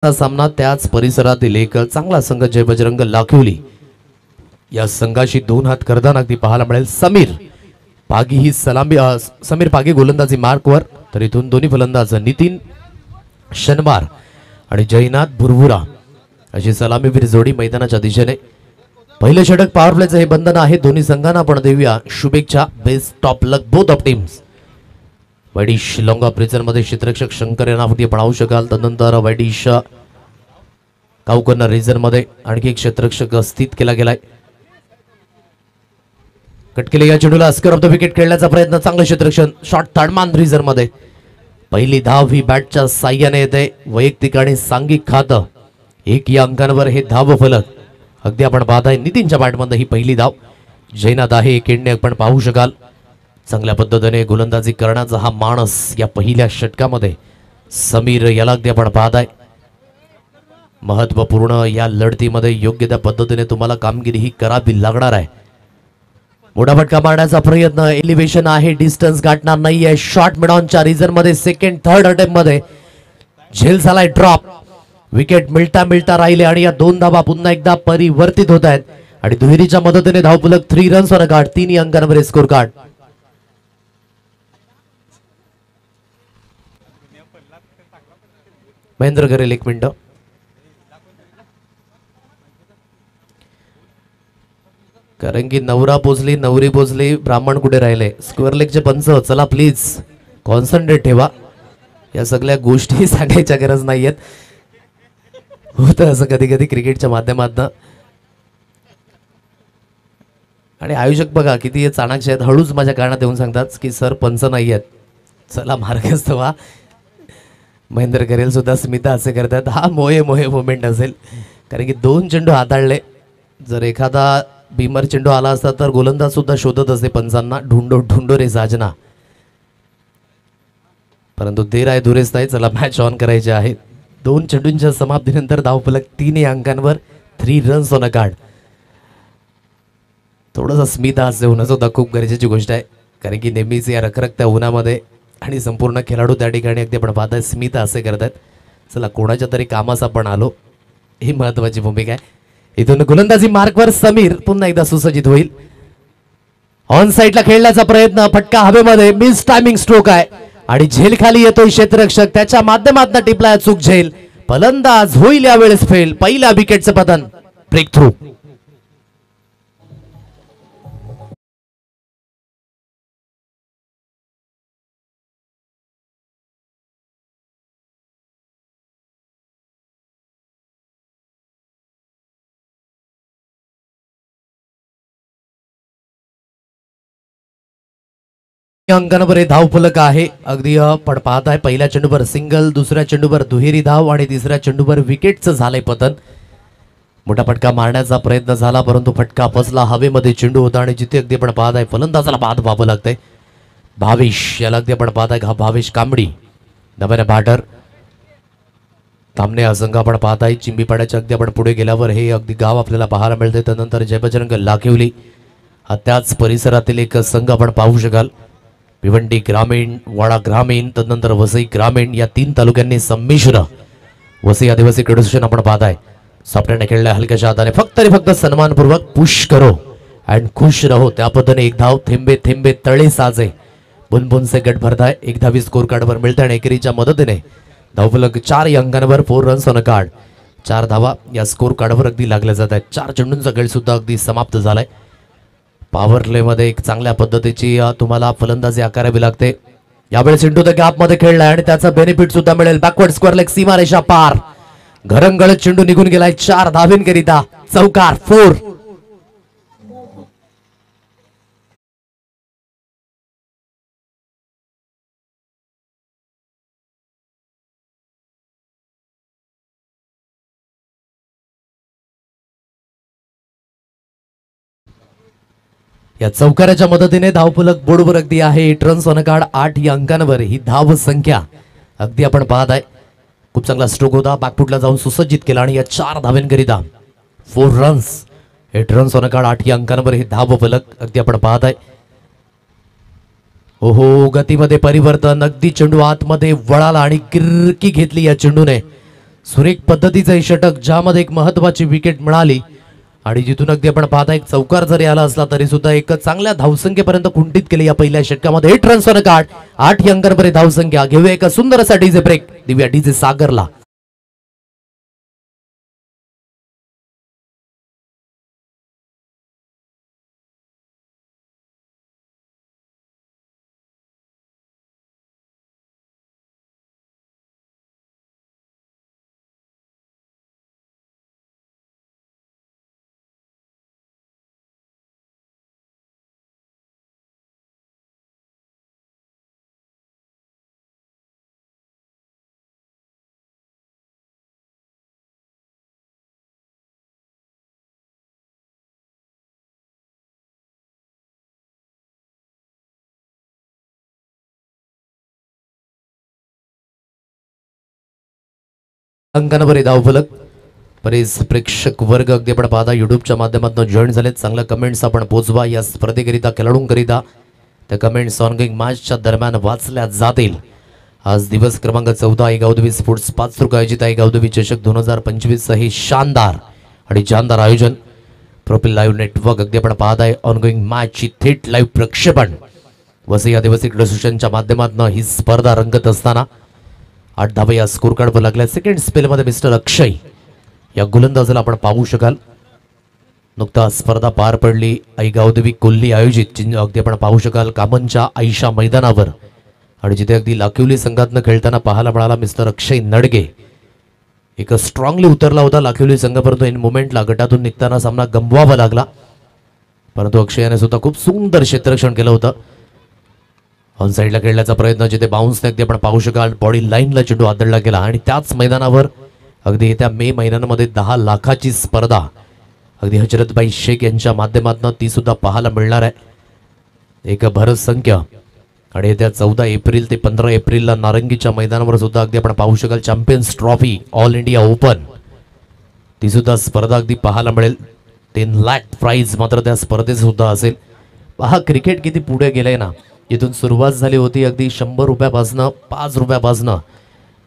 सामना त्याच परिसरातील एक चांगला संघ जय बजरंग लाखिवली या संघाशी दोन हात करताना अगदी पाहायला मिळेल समीर पागी ही सलामी समीर पागी गोलंदाजी मार्कवर तर इथून दोन्ही फलंदाज नितीन शनवार आणि जयनाथ भुरभुरा अशी सलामीवीर जोडी मैदानाच्या दिशेने पहिले षटक पॉवर प्लेचं हे बंधन आहे दोन्ही संघांना आपण देऊया शुभेच्छा best top luck both of teams वैडिश लॉंग ऑफ प्रिझन मध्ये क्षेत्ररक्षक शंकर यांना पाहू शकाल त्यानंतर वैडिश काउकर्नर रिजन मध्ये आणखी एक क्षेत्ररक्षक स्थित केला गेलाय कटकेले या चेंडूला स्क्वेअर ऑफ द विकेट खेळण्याचा प्रयत्न चांगलं क्षेत्ररक्षण शॉट ताडमान रिजन मध्ये पहिली धाव ही बॅटच्या साह्याने येते वैयक्तिक आणि सांघिक खातं एक या अंकांवर हे धाव फलक अगदी आपण पाहताय नितीनच्या बॅटमध्ये ही पहिली धाव जयनाथ आहे एक एंडने आपण पाहू शकाल चांगल्या पद्धतीने गोलंदाजी करण्याचा हा माणस या पहिल्या षटकामध्ये समीर याला अगदी आपण पाहताय महत्वपूर्ण या लढतीमध्ये योग्य त्या पद्धतीने तुम्हाला कामगिरी ही करावी लागणार आहे मोठा फटका मारण्याचा प्रयत्न एलिव्हेशन आहे डिस्टन्स गाठणार नाहीये शॉट मिडॉनच्या रिजन मध्ये सेकंड थर्ड अटेम्प्ट मध्ये झेल झालाय ड्रॉप विकेट मिळता राहिले आणि या दोन धावा पुन्हा एकदा परिवर्तित होत आहेत आणि दुहेरीच्या मदतीने धावफलक 3 रन्स वर गाठ 3 अंकांवर स्कोर कार्ड महेंद्र करेल एक मिनिट कारण की नवरा पोचली नवरी पोचली ब्राह्मण कुठे राहिले स्क्वेअर लेगचे पंच चला प्लीज कॉन्सन्ट्रेट ठेवा या सगळ्या गोष्टी सांगायच्या गरज नाहीयेत होतं असं कधी कधी क्रिकेटच्या माध्यमातून आणि आयोजक बघा किती चाणाक्ष आहेत हळूच माझ्या कानात येऊन सांगतात की सर पंच नाही आहेत चला मार्गस्थ व्हा महेंद्र करेल सुद्धा स्मिता असे करतात हा मोहे मोमेंट असेल कारण की 2 चेंडू हाताळले जर एखादा बीमर चेंडू आला असता तर गोलंदाज सुद्धा शोधत असते पंचांना ढूंढो रे साजना परंतु देर आहे दुरेस नाही चला मॅच ऑन करायचे आहे 2 चेंडूंच्या समाप्तीनंतर धावफलक 3 अंकांवर 3 रन्स ऑन अ कार्ड थोडासा स्मिता असे होणं सुद्धा खूप गरजेची गोष्ट आहे कारण की नेहमीच या रखरखत्या उन्हामध्ये आणि संपूर्ण खेळाडू त्या ठिकाणी अगदी आपण पाहताय स्मिता असे करतात चला कोणाच्या तरी कामास आपण आलो ही महत्वाची भूमिका आहे इथून गोलंदाजी मार्कवर समीर पुन्हा एकदा सुसज्जित होईल ऑन साइडला खेळण्याचा प्रयत्न फटका हवेमध्ये मिस टायमिंग स्ट्रोक आहे आणि झेल खाली येतोय क्षेत्ररक्षक त्याच्या माध्यमातून टिपलाय चूक झेल फलंदाज होईल यावेळेस फेल पहिल्या विकेटचं पतन ब्रेक थ्रू अंकांवर धावफलक आहे अगदी पण पाहताय पहिल्या चेंडूवर सिंगल दुसऱ्या चेंडूवर दुहेरी धाव आणि तिसऱ्या चेंडूवर विकेटचं झालंय पतन मोठा फटका मारण्याचा प्रयत्न झाला परंतु फटका फसला हवेमध्ये चेंडू होता आणि जिथे अगदी आपण पाहताय फलंदाजाला बाद व्हावं लागतंय भावेश याला अगदी आपण पाहताय हा भावेश कांबडी नव्याने बॅटर तामणे हा संघ आपण पाहताय चिंबीपाड्याच्या अगदी आपण पुढे गेल्यावर हे अगदी गाव आपल्याला पाहायला मिळते त्यानंतर जय बजरंग लाखिवली हा त्याच परिसरातील एक संघ आपण पाहू शकाल भिवंडी ग्रामीण वाडा ग्रामीण तदनंतर वसई ग्रामीण या 3 तालुक्यांनी संमिश्र वसई आदिवासी क्रीडा असोसिएशन आपण पाहताय सापट्याने खेळल्या हलक्याच्या हाताने फक्त सन्मानपूर्वक पुश करो अँड खुश रहो त्या पद्धतीने एक धाव थेंबे थेंबे तळे साजे बुनबुन से गट भरताय एक धावी स्कोर कार्डवर मिळते आणि एकेरीच्या मदतीने धावफलक 4 अंकांवर 4 रन्स ऑन अ कार्ड 4 धावा या स्कोर कार्डवर अगदी लागल्या जात आहेत 4 चेंडूंचा खेळ सुद्धा अगदी समाप्त झालाय पॉवर प्ले मध्ये एक चांगल्या पद्धतीची तुम्हाला फलंदाजी आकारावी लागते यावेळेस इंटू द गॅप मध्ये खेळलाय आणि त्याचा बेनिफिट सुद्धा मिळेल बॅकवर्ड स्क्वेअर लेग सीमारेषा पार घरंगळत चेंडू निघून गेलाय 4 धावेंकरिता चौकार 4 या चौकाराच्या मदतीने धावफलक बोर्डवर अगदी आहे 8 रन्स ऑन कार्ड 8 या अंकांवर ही धाव संख्या अगदी आपण पाहत आहे खूप चांगला स्ट्रोक होता बॅकफुटला जाऊन सुसज्जित केला आणि या 4 धावेंकरिता 4 रन्स 8 रन्स ऑन कार्ड 8 या अंकांवर ही धाव फलक अगदी आपण पाहत आहे गतीमध्ये परिवर्तन अगदी चेंडू आतमध्ये वळाला आणि किरकी घेतली या चेंडूने सुरेख पद्धतीचं हे षटक ज्यामध्ये एक महत्वाची विकेट मिळाली आणि जिथून अगदी आपण पाहता एक चौकार जरी आला असला तरी सुद्धा एक चांगल्या धावसंख्येपर्यंत कुंठित केली या पहिल्या षटकामध्ये. 8 रन्स ऑन कार्ड, 8 अंकांपर्यंत धावसंख्या. घेऊया एक सुंदर असा डीजे ब्रेक, दिव्या डीजे सागरला. अंकांवर धावफलक. बरेच प्रेक्षक वर्ग अगदी आपण पाहता युट्यूबच्या माध्यमातून जॉईन झालेत. चांगल्या कमेंट्स आपण पोचवा या स्पर्धेकरिता, खेळाडूंकरिता. त्या कमेंट्स ऑनगोइंग मॅचच्या दरम्यान वाचल्या जातील. आज दिवस क्रमांक 14 गावदेवी स्पोर्ट्स 5 आयोजित आहे गावदेवी चषक 2025 हे शानदार आणि जानदार आयोजन. प्रोफिल लाईव्ह नेटवर्क अगदी आपण पाहताय ऑनगोइंग मॅचची थेट लाईव्ह प्रक्षेपण वसई आदिवासी क्रीडा असोसिएशनच्या माध्यमातून ही स्पर्धा रंगत असताना 8 धावा या स्कोर कार्डवर लागल्या. सेकंड स्पेलमध्ये मिस्टर अक्षय या गोलंदाजाला आपण पाहू शकाल. नुकताच स्पर्धा पार पडली आई गावदेवी कोल्ही आयोजित, अगदी आपण पाहू शकाल कामनच्या आयशा मैदानावर, आणि जिथे अगदी लाखिवली संघातनं खेळताना पाहायला मिळाला मिस्टर अक्षय नडगे. एक स्ट्रॉंगली उतरला होता लाखिवली संघ, परंतु इन मोमेंटला गटातून निघताना सामना गमवावा लागला. परंतु अक्षयाने सुद्धा खूप सुंदर क्षेत्ररक्षण केलं होतं. ऑन साईडला खेळण्याचा प्रयत्न, जिथे बाउन्स अगदी आपण पाहू शकाल बॉडी लाईनला चेंडू आदळला गेला. आणि त्याच मैदानावर अगदी येत्या मे महिन्यामध्ये 10 लाखाची स्पर्धा अगदी हजरतबाई शेख यांच्या माध्यमातून ती सुद्धा पाहायला मिळणार आहे. एक भरत संख्या. आणि येत्या 14 एप्रिल ते 15 एप्रिलला नारंगीच्या मैदानावर सुद्धा अगदी आपण पाहू शकाल champions trophy all India open, ती सुद्धा स्पर्धा अगदी पाहायला मिळेल. 3 लाख प्राइज मात्र त्या स्पर्धेत सुद्धा असेल. पहा क्रिकेट किती पुढे गेलंय ना. इथून सुरुवात झाली होती अगदी 100 रुपयापासनं, 5 रुपयापासनं,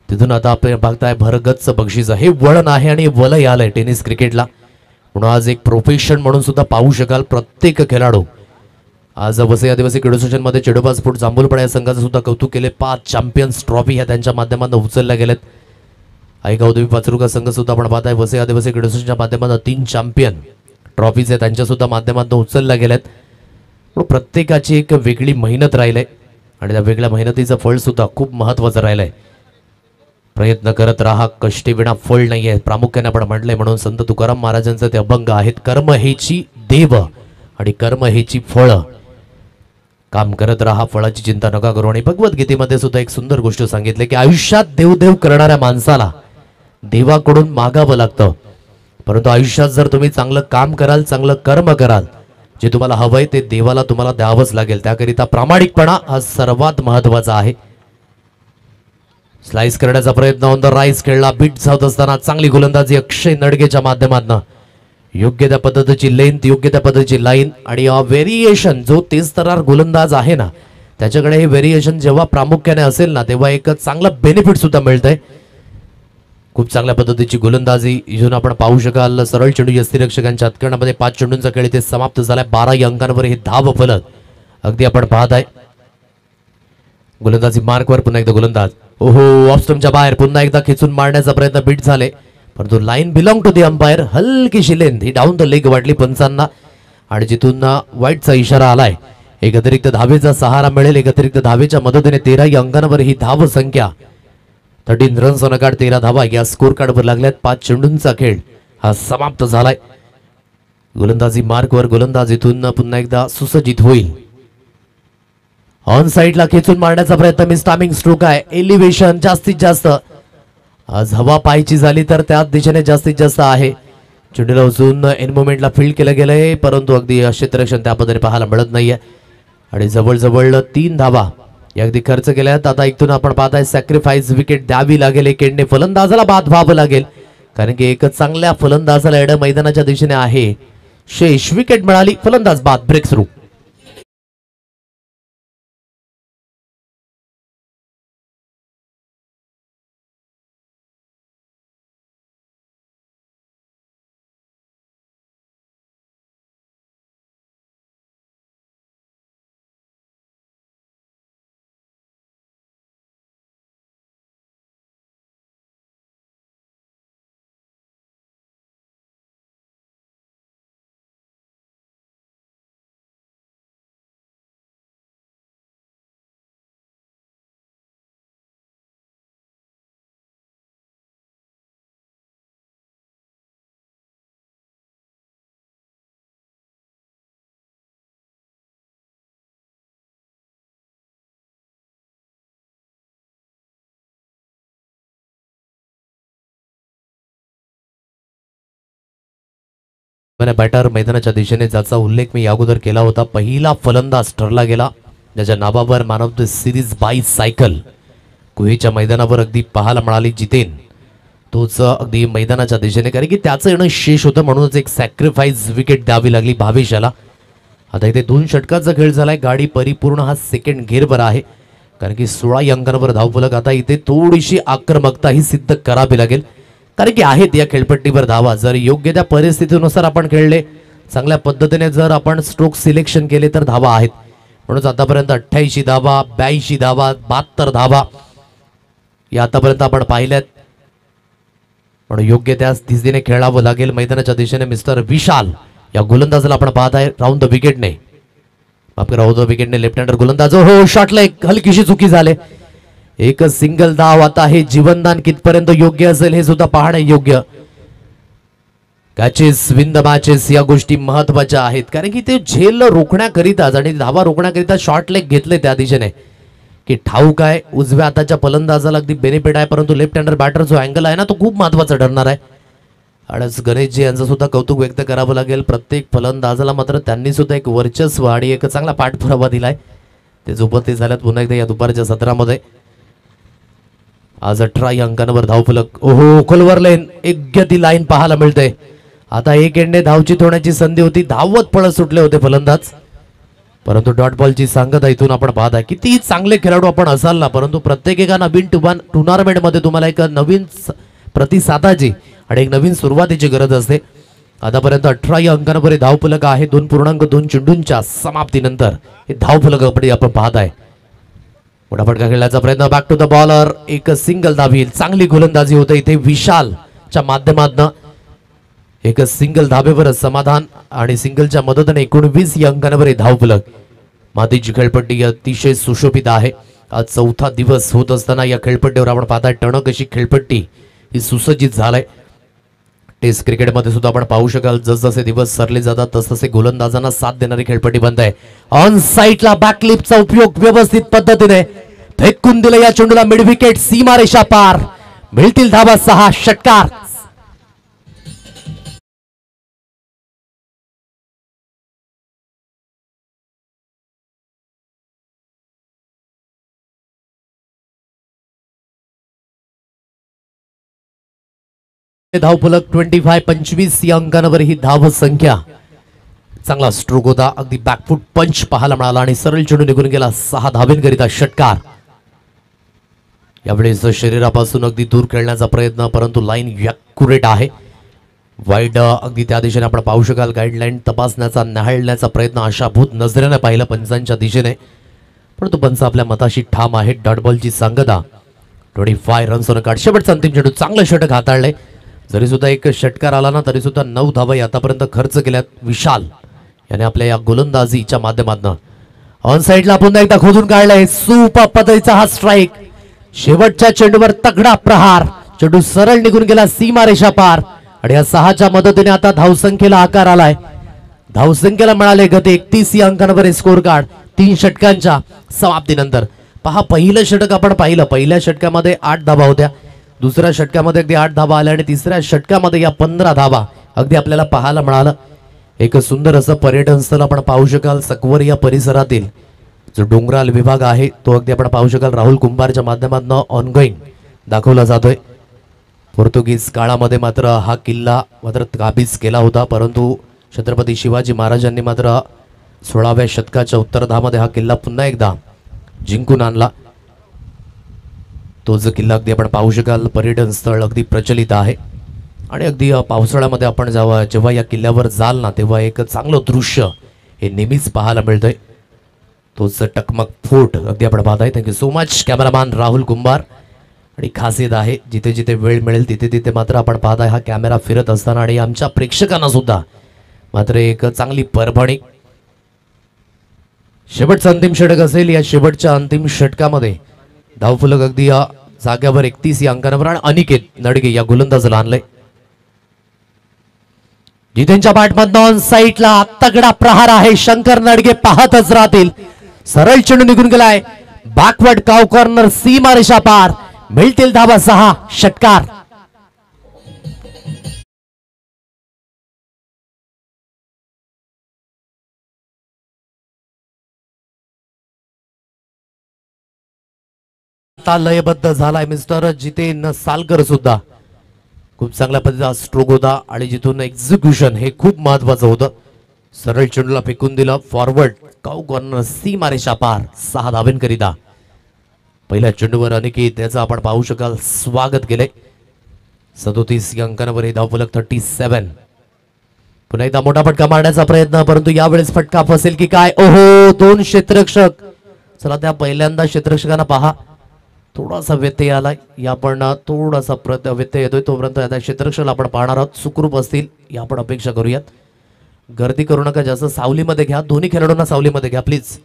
तिथून आता आपण बघताय भरगच्च बक्षीस. हे वळण आहे आणि वलय आलंय टेनिस क्रिकेटला. म्हणून आज एक प्रोफेशन म्हणून सुद्धा पाहू शकाल प्रत्येक खेळाडू. आज वसई आदिवासी क्रीडा असोसिएशनमध्ये चेडोबा स्पोर्ट जांभूलपाडा या संघाचं सुद्धा कौतुक केले. 5 चॅम्पियन्स ट्रॉफी ह्या त्यांच्या माध्यमातून उचलल्या गेल्यात. आई गावदेवी पाचरुका संघ सुद्धा आपण पाहताय वसई आदिवासी क्रीडा असोसिएशनच्या माध्यमातून 3 चॅम्पियन ट्रॉफीज आहेत त्यांच्या सुद्धा माध्यमातून उचलल्या गेल्यात. प्रत्येकाची एक वेगळी मेहनत राहिलंय आणि त्या वेगळ्या मेहनतीचं फळ सुद्धा खूप महत्त्वाचं राहिलंय. प्रयत्न करत राहा, कष्टीविना फळ नाही आहे प्रामुख्याने आपण म्हटलंय. म्हणून संत तुकाराम महाराजांचं ते अभंग आहेत, कर्म हेची देव आणि कर्म हेची फळ. काम करत राहा, फळाची चिंता नका करू. आणि भगवद्गीतेमध्ये सुद्धा एक सुंदर गोष्ट सांगितली की आयुष्यात देवदेव करणाऱ्या माणसाला देवाकडून मागावं लागतं, परंतु आयुष्यात जर तुम्ही चांगलं काम कराल, चांगलं कर्म कराल, जे तुम्हाला हवंय ते देवाला तुम्हाला द्यावंच लागेल. त्याकरिता प्रामाणिकपणा हा सर्वात महत्वाचा आहे. स्लाइस करण्याचा प्रयत्न ऑन द राईस खेळला. बीट जात असताना चांगली गोलंदाजी अक्षय नडगेच्या माध्यमातून. योग्य त्या पद्धतीची लेंथ, योग्य त्या पद्धतीची लाईन आणि व्हेरिएशन. जो तेजतर्रार गोलंदाज आहे ना त्याच्याकडे हे व्हेरिएशन जेव्हा प्रामुख्याने असेल ना तेव्हा एक चांगलं बेनिफिट सुद्धा मिळतंय. खूप चांगल्या पद्धतीची गोलंदाजी इथून आपण पाहू शकाल. सरळ चेंडू यष्टिरक्षकांच्या हातकणामध्ये 5 चेंडूंचा खेळ इथे समाप्त झालाय. 12 अंकांवर हे धाव फलक अगदी आपण पाहताय. गोलंदाजी मार्कवर पुन्हा एकदा गोलंदाज ओहो ऑफस्टंपच्या बाहेर पुन्हा एकदा खेचून मारण्याचा प्रयत्न बीट झाले, परंतु line belong to the umpire. हलकीशी लेंथ ही डाऊन द लेग वाटली पंचांना आणि जिथून वाईटचा इशारा आलाय. एक अतिरिक्त धावेचा सहारा मिळेल. एक अतिरिक्त धावेच्या मदतीने 13 अंकांवर ही धाव संख्या 13 रन्स ऑन कार्ड 13 धावा या स्कोर कार्डवर लागल्यात. 5 चेंडूंचा खेळ हा समाप्त झालाय. गोलंदाजी मार्कवर गोलंदाज इथून पुन्हा एकदा सुसज्जित होईल. ऑन साइडला खेचून मारण्याचा प्रयत्न. मिस टायमिंग स्ट्रोक आहे. एलिव्हेशन जास्तीत जास्त आज हवा पायची झाली तर त्याच दिशेने जास्तीत जास्त आहे. चेंडूला उचलून एन मोमेंटला फील्ड केलं गेलंय, परंतु अगदी क्षेत्ररक्षण त्या पद्धतीने पाहायला मिळत नाहीये. आणि जवळजवळ 3 धावा या अगदी खर्च केल्यात. आता इथून आपण पाहताय सॅक्रिफाईस विकेट द्यावी लागेल. एकेंडने फलंदाजाला बाद व्हावं लागेल, कारण की एक चांगल्या फलंदाजाला एड मैदानाच्या दिशेने आहे. शेष विकेट मिळाली, फलंदाज बाद, ब्रेक सुरू. बॅटर मैदानाच्या दिशेने ज्याचा उल्लेख मी अगोदर केला होता, पहिला फलंदाज ठरला गेला ज्याच्या नावावर man of the series bicycle कुहेच्या मैदानावर अगदी पाहायला मिळाली जितेन, तोच अगदी मैदानाच्या दिशेने, कारण की त्याचं येणं शेष होतं म्हणूनच एक सॅक्रिफाईस विकेट द्यावी लागली भावेशाला. आता इथे 2 षटकाचा खेळ झालाय, गाडी परिपूर्ण हा सेकंड घेरवर आहे, कारण की 16 अंकांवर धावफलक. आता इथे थोडीशी आक्रमकता ही सिद्ध करावी लागेल, कारण की आहेत या खेळपट्टीवर धावा. जर योग्य त्या परिस्थितीनुसार आपण खेळले, चांगल्या पद्धतीने जर आपण स्ट्रोक सिलेक्शन केले तर धावा आहेत. म्हणून आतापर्यंत 88 धावा, 82 धावा, 72 धावा या आतापर्यंत आपण पाहिल्यात. म्हणून योग्य त्या दिशेने खेळावं लागेल. मैदानाच्या दिशेने मिस्टर विशाल या गोलंदाजाला आपण पाहत आहे राऊंड द विकेटने, माफ करा, राऊंड द विकेटने लेफ्ट हँडर गोलंदाज. हो, शॉटला एक हलकीशी चुकी झाले, एक सिंगल धाव. आता हे जीवनदान कितपर्यंत योग्य असेल हे सुद्धा पाहणे योग्य. कॅचेस विन द मॅचेस या गोष्टी महत्वाच्या आहेत, कारण की ते झेल रोखण्याकरिताच आणि धावा रोखण्याकरिता शॉर्ट लेग घेतले त्या दिशेने, की ठाऊक आहे उजव्या हाताच्या फलंदाजाला अगदी बेनिफिट आहे, परंतु लेफ्ट हँडर बॅटर जो अँगल आहे ना तो खूप महत्वाचा ठरणार आहे. आणि गणेशजी यांचं सुद्धा कौतुक व्यक्त करावं लागेल. प्रत्येक फलंदाजाला मात्र त्यांनी सुद्धा एक वर्चस्व आणि एक चांगला पाठपुरावा दिलाय. ते उपस्थित झाल्यात पुन्हा एकदा या दुपारच्या सत्रामध्ये. आज 18 अंकांवर धावफलक. ओहो, खोलवर लेन, योग्य ती लाईन पाहायला मिळते. आता एक एंडे धावचित होण्याची संधी होती, धावत पळत सुटले होते फलंदाज, परंतु डॉट बॉलची सांगता इथून आपण पाहता. किती चांगले खेळाडू आपण असाल ना, परंतु प्रत्येक एका नवीन टुर्नामेंट मध्ये तुम्हाला एक नवीन प्रतिसादाची आणि एक नवीन सुरुवातीची गरज असते. आतापर्यंत 18 अंकांवर धावफलक आहे. 2.2 चेंडूंच्या समाप्तीनंतर हे धावफलक आपण पाहत आहे. मोठा फटका खेळण्याचा प्रयत्न, बॅक टू द बॉलर, एक सिंगल धावी. चांगली गोलंदाजी होते इथे विशालच्या माध्यमातून. एक सिंगल धाबेवर समाधान आणि सिंगलच्या मदतीने 19 अंकांवर धावफलक. मातीची खेळपट्टी अतिशय सुशोभित आहे. आज 4था दिवस होत असताना या खेळपट्टीवर आपण पाहताय टणक अशी खेळपट्टी ही सुसज्जित झालाय. टेस्ट क्रिकेटमध्ये सुद्धा आपण पाहू शकाल जसजसे दिवस सरले जातात तसतसे गोलंदाजांना साथ देणारी खेळपट्टी बनत आहे. ऑन साइडला बॅकलिपचा उपयोग व्यवस्थित पद्धतीने फेकून दिला या चेंडूला मिड विकेट, सीमारेषा पार. मिळतील धावा 6, षटकार. धावफलक 25 या अंकांवर ही धाव संख्या. चांगला स्ट्रोक होता, अगदी बॅकफुट पंच पाहायला मिळाला आणि सरळ चेंडू निघून गेला 6 धावेंकरिता, षटकार. यावेळेस शरीरापासून अगदी दूर खेळण्याचा प्रयत्न, परंतु लाईन ॲक्युरेट आहे. वाईड अगदी त्या दिशेने आपण पाहू शकाल. गाईडलाईन तपासण्याचा, न्याहाळण्याचा प्रयत्न आशाभूत नजरेने पाहिलं पंचांच्या दिशेने, परंतु पंच आपल्या मताशी ठाम आहे. डॉट बॉलची सांगता. 25 रन्स ऑन कार्ड. शेवटचा अंतिम चेंडू, चांगलं षटक हाताळले. जरी सुद्धा एक षटकार आला ना तरी सुद्धा 9 धावा आतापर्यंत खर्च केल्यात विशाल याने आपल्या या गोलंदाजीच्या माध्यमातून. ऑन साइडला पुन्हा एकदा खोदून काढलाय, सुपर पद्धतीचा हा स्ट्राईक. शेवटच्या चेंडूवर तगडा प्रहार, चेंडू सरळ निघून गेला सीमारेषा पार. आणि या 6च्या मदतीने आता धावसंख्येला आकार आलाय. धावसंख्येला मिळाले गती 31 या अंकांवर स्कोर कार्ड 3 षटकांच्या समाप्तीनंतर. पहा, पहिलं षटक आपण पाहिलं, पहिल्या षटकामध्ये 8 धावा होत्या, दुसऱ्या षटकामध्ये अगदी 8 धावा आल्या आणि तिसऱ्या षटकामध्ये या 15 धावा अगदी आपल्याला पाहायला मिळालं. एक सुंदर असं पर्यटन स्थळ आपण पाहू शकाल. सकवर या परिसरातील जो डोंगराळ विभाग आहे तो अगदी आपण पाहू शकाल. राहुल कुंभारच्या माध्यमातून ऑनगोईंग दाखवला जातोय. पोर्तुगीज काळामध्ये मात्र हा किल्ला मात्र काबीज केला होता, परंतु छत्रपती शिवाजी महाराजांनी मात्र 16व्या शतकाच्या उत्तरार्धामध्ये हा किल्ला पुन्हा एकदा जिंकून आणला. तो जो किल्ला अगदी आपण पाहू शकाल. पर्यटन स्थळ अगदी प्रचलित आहे आणि अगदी पावसाळ्यामध्ये आपण जेव्हा या किल्ल्यावर जाल ना तेव्हा एक चांगलं दृश्य हे नेहमीच पाहायला मिळतंय. तोच टकमक फोर्ट अगदी आपण पाहताय. Thank you so much cameraman Rahul Kumbhar. आणि खासियत आहे जिथे जिथे वेळ मिळेल तिथे तिथे मात्र आपण पाहताय हा कॅमेरा फिरत असताना आणि आमच्या प्रेक्षकांना सुद्धा मात्र एक चांगली परभणी. शेवटचा अंतिम षटक असेल. या शेवटच्या अंतिम षटकामध्ये धावफलक अगदी या जाग्यावर 31 या अंकांवर आणि अनिकेत नडगे या गोलंदाजाला आणलंय. जितेंच्या बॅटमधून ऑन साइडला तगडा प्रहार आहे. शंकर नडगे पाहतच राहतील. सरळ चेंडू निघून गेलाय बॅकवर्ड काव कॉर्नर, सीमारेषा पार. मिळतील धावा 6, षटकार. आता लयबद्ध झालाय मिस्टर जितेन सालकर सुद्धा. खूप चांगल्या पद्धतीचा स्ट्रोक होता आणि जिथून एक्झिक्युशन हे खूप महत्वाचं होतं. सरळ चेंडूला फेकून दिलं फॉरवर्ड काऊ कॉर्नर सीमारेषा पार 6 धावेंकरिता. पहिल्या चेंडूवर अनिकेत याचं आपण पाहू शकाल स्वागत केले. 37 अंकांवर हे धावफलक 37. पुन्हा एकदा मोठा फटका मारण्याचा प्रयत्न परंतु यावेळेस फटका फसेल की काय. ओहो 2 क्षेत्ररक्षक. चला त्या पहिल्यांदा क्षेत्ररक्षकांना पहा थोडासा व्यत्यय आलाय. या पण थोडासा व्यत्यय येतोय तोपर्यंत आता क्षेत्ररक्षक आपण पाहणार आहोत सुखरूप असतील या आपण अपेक्षा करूयात. गर्दी करू नका जास्त सावलीमध्ये घ्या. दोन्ही खेळाडूंना सावलीमध्ये घ्या प्लीज.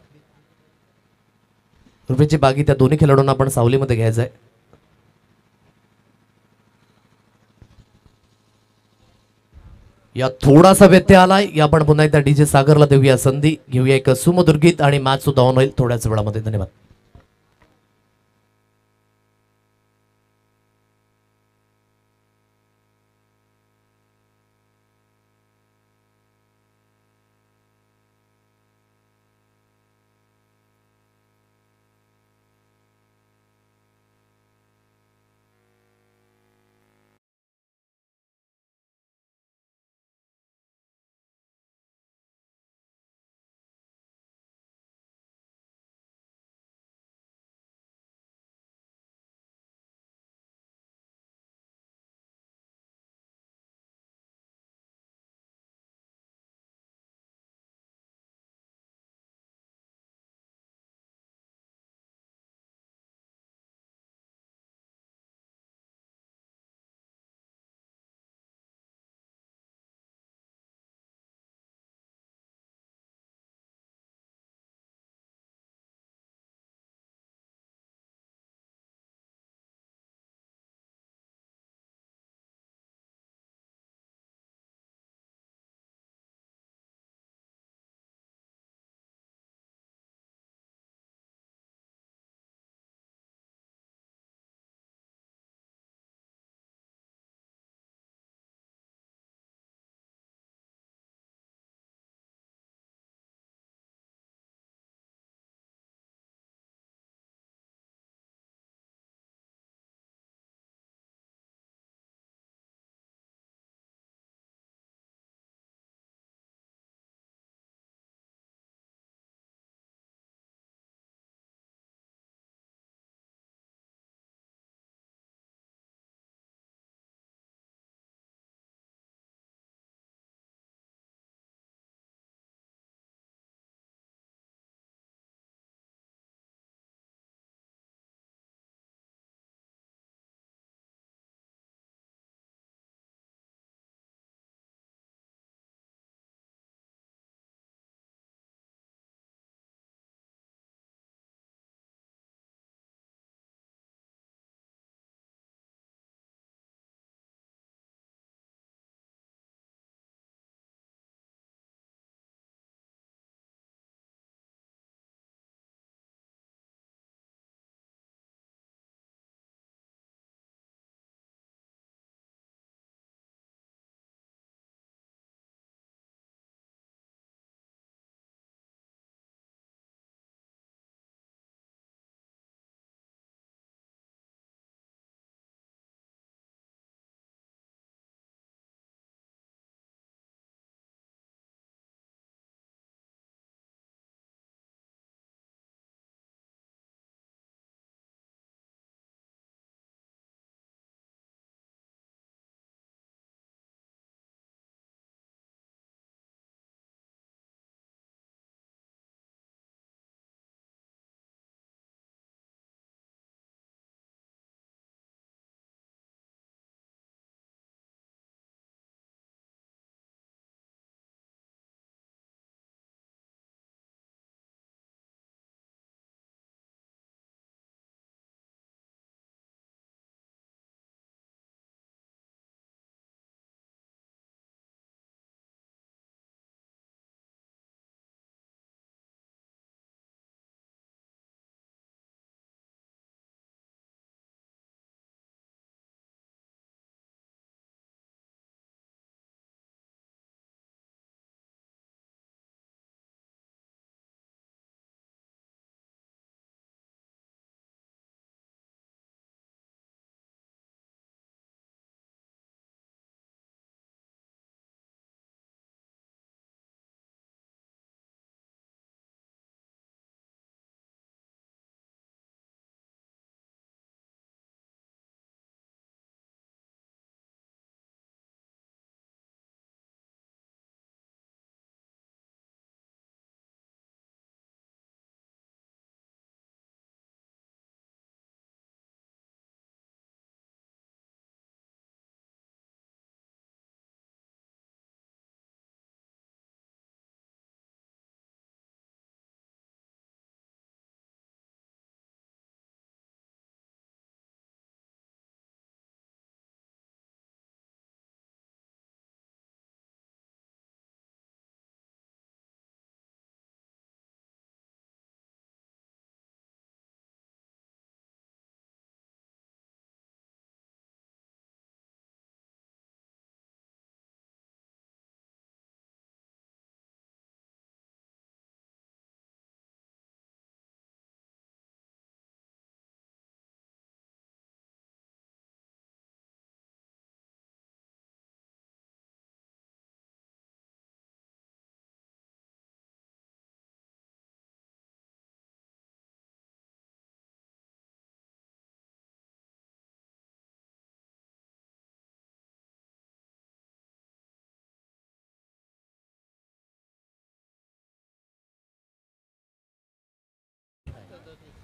रुपयाची बागी त्या दोन्ही खेळाडूंना आपण सावलीमध्ये घ्यायचंय. या थोडासा व्यत्यय आलाय. या आपण पुन्हा एकदा डीजे सागरला देऊया संधी. घेऊया एक सुमधुर गीत आणि मॅच सुद्धा ऑन होईल थोड्याच वेळामध्ये. धन्यवाद.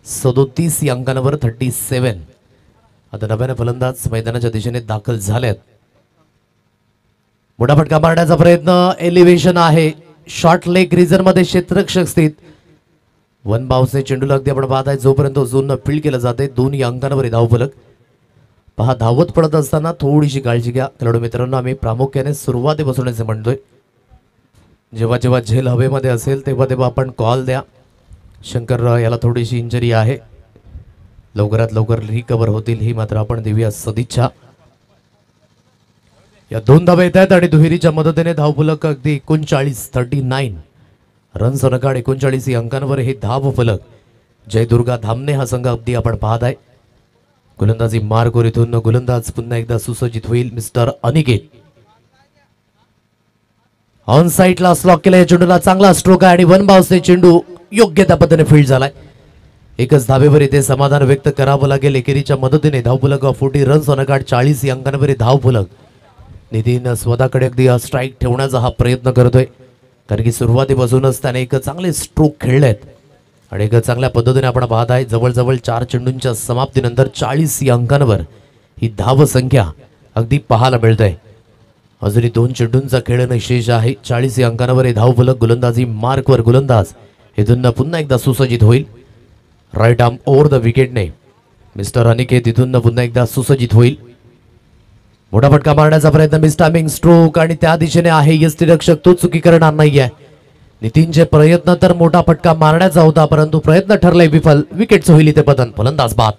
37 या अंकांवर 37. आता नव्याने फलंदाज मैदानाच्या दिशेने दाखल झालेत. मोठा फटका मारण्याचा प्रयत्न, एलिव्हेशन आहे, शॉर्ट लेग रिजन मध्ये क्षेत्ररक्षक स्थित. वन बाउन्सने चेंडूला अगदी आपण पाहताय जोपर्यंत झोन फील्ड केलं जाते 2 या अंकांवर धावफलक. पहा, धावत पडत असताना थोडीशी काळजी घ्या खेळाडू मित्रांनो. आम्ही प्रामुख्याने सुरुवातीपासून असे म्हणतोय, जेव्हा जेव्हा झेल हवेमध्ये असेल तेव्हा तेव्हा आपण कॉल द्या. शंकर याला थोडीशी इंजरी आहे, लवकरात लवकर रिकवर होतील ही मात्र आपण देऊया सदिच्छा. या 2 धावा येत आहेत आणि दुहेरीच्या मदतीने धावफलक अगदी 39 रन्स नकाड 39 या अंकांवर हे धावफलक. जयदुर्गा धामणे हा संघ अगदी आपण पाहत आहे. गोलंदाजी मार्गवर इथून गोलंदाज पुन्हा एकदा सुसज्जित होईल मिस्टर अनिकेत. ऑन साईडला स्लॉक केला या चेंडूला, चांगला स्ट्रोक आहे आणि वन बाउन्सने चेंडू योग्य त्या पद्धतीने फील्ड झालाय. एकच धावेवर इथे समाधान व्यक्त करावं लागेल. एकेरीच्या मदतीने धावफलक 40 रन्स नकाड 40 या अंकांवर धावफलक. नितीन स्वतःकडे अगदी स्ट्राईक ठेवण्याचा हा प्रयत्न करतोय, कारण की सुरुवातीपासूनच त्याने एक चांगले स्ट्रोक खेळलेत आणि एक चांगल्या पद्धतीने आपण पाहत आहे. जवळजवळ 4 चेंडूंच्या समाप्तीनंतर 40 या अंकांवर ही धाव संख्या अगदी पाहायला मिळते. अजूनही 2 चेंडूंचा खेळ शेष आहे. 40 या अंकांवर हे धावफलक. गोलंदाजी मार्कवर गोलंदाज इथून पुन्हा एकदा सुसज्जित होईल. राईट आर्म ओव्हर द विकेटने मिस्टर अनिकेत इथून पुन्हा एकदा सुसज्जित होईल. मोठा फटका मारण्याचा प्रयत्न, मिस टायमिंग स्ट्रोक आणि त्या दिशेने आहे यष्टीरक्षक, तो चुकी करणार नाहीये. नितीनचे प्रयत्न तर मोठा फटका मारण्याचा होता, परंतु प्रयत्न ठरलाय विफल. विकेटचं होईल इथे पतन. फलंदाज बाद.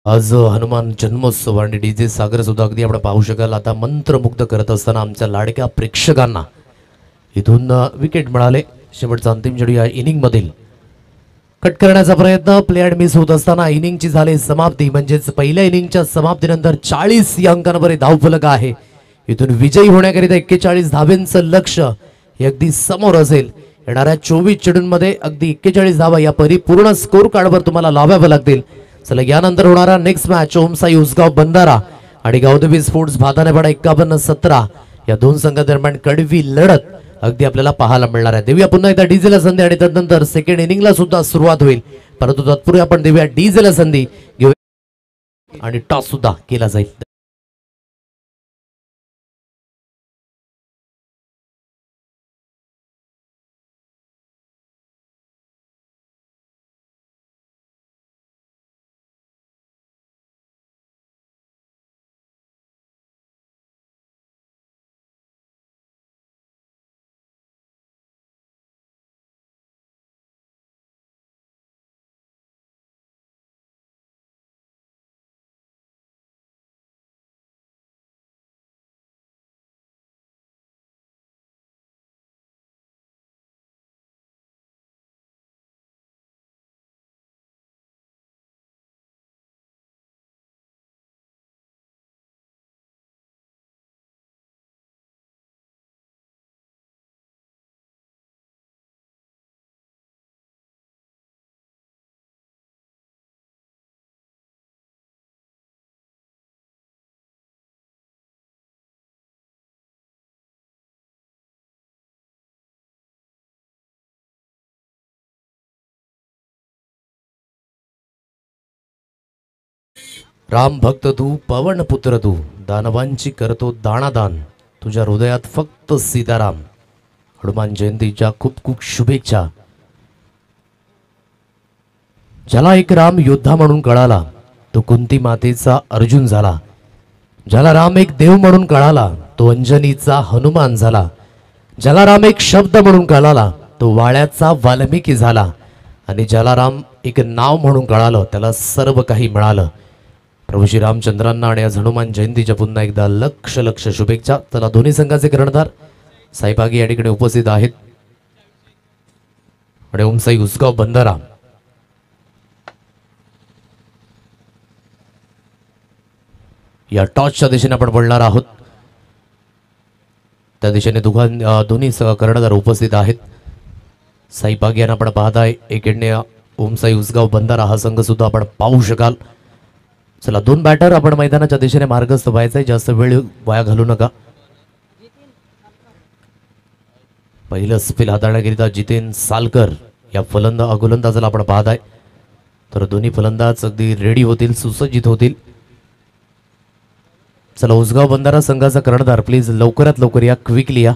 आज हनुमान जन्मोत्सव आणि डीजे सागर सुद्धा अगदी आपण पाहू शकाल. आता मंत्रमुग्ध करत असताना आमच्या लाडक्या प्रेक्षकांना इथून विकेट मिळाले. शेवटचा अंतिम चेंडू या इनिंग मधील कट करण्याचा प्रयत्न, प्ले अँड मिस होत असताना इनिंगची झाली समाप्ती. म्हणजेच पहिल्या इनिंगच्या समाप्तीनंतर 40 या अंकांवर धावफलक आहे. इथून विजयी होण्याकरिता 41 धावांचं लक्ष्य हे अगदी समोर असेल. येणाऱ्या 24 चेंडूंमध्ये अगदी 41 धावा या परिपूर्ण स्कोर कार्डवर तुम्हाला लावाव्या लागतील. चला, यानंतर होणारा नेक्स्ट मॅच ओमसाई उसगाव बंधारा आणि गावदेवी स्पोर्ट्स भातानेपाडा 51-17 या 2 संघादरम्यान कडवी लढत अगदी आपल्याला पाहायला मिळणार आहे. देऊया पुन्हा एकदा डीजेला संधी आणि त्यानंतर सेकंड इनिंगला सुद्धा सुरुवात होईल. परंतु तत्पूर्वी आपण देऊया डीजेला संधी घेऊया आणि टॉस सुद्धा केला जाईल. राम भक्त तू, पवन पुत्र तू, दानवांची करतो दानादान, तुझ्या हृदयात फक्त सीताराम. हनुमान जयंतीच्या खूप खूप शुभेच्छा. ज्याला एक राम योद्धा म्हणून कळाला तो कुंती मातेचा अर्जुन झाला. ज्याला राम एक देव म्हणून कळाला तो अंजनीचा हनुमान झाला. ज्याला राम एक शब्द म्हणून कळाला तो वाळ्याचा वाल्मिकी झाला. आणि ज्याला राम एक नाव म्हणून कळालं, त्याला सर्व काही मिळालं. प्रभू श्री रामचंद्रांना आणि आज हनुमान जयंतीच्या पुन्हा एकदा लक्ष लक्ष शुभेच्छा. चला दोन्ही संघाचे कर्णधार साईबागी या ठिकाणी उपस्थित आहेत आणि ओमसाई उसगाव बंधारा या टॉसच्या दिशेने आपण बोलणार आहोत. त्या दिशेने दोन्ही कर्णधार उपस्थित आहेत. साईबाग यांना आपण पाहताय, एकेडने ओमसाई उसगाव बंधारा हा संघ सुद्धा आपण पाहू शकाल. चला दोन बॅटर आपण मैदानाच्या दिशेने मार्गस्थ व्हायचंय, जास्त वेळ वाया घालू नका. पहिलं स्पिल हाताळण्याकरिता जितेन सालकर या गोलंदाजाला आपण पाहताय. तर दोन्ही फलंदाज अगदी रेडी होतील, सुसज्जित होतील. चला उसगाव बंधारा संघाचा कर्णधार प्लीज लवकरात लवकर या, क्विकली या.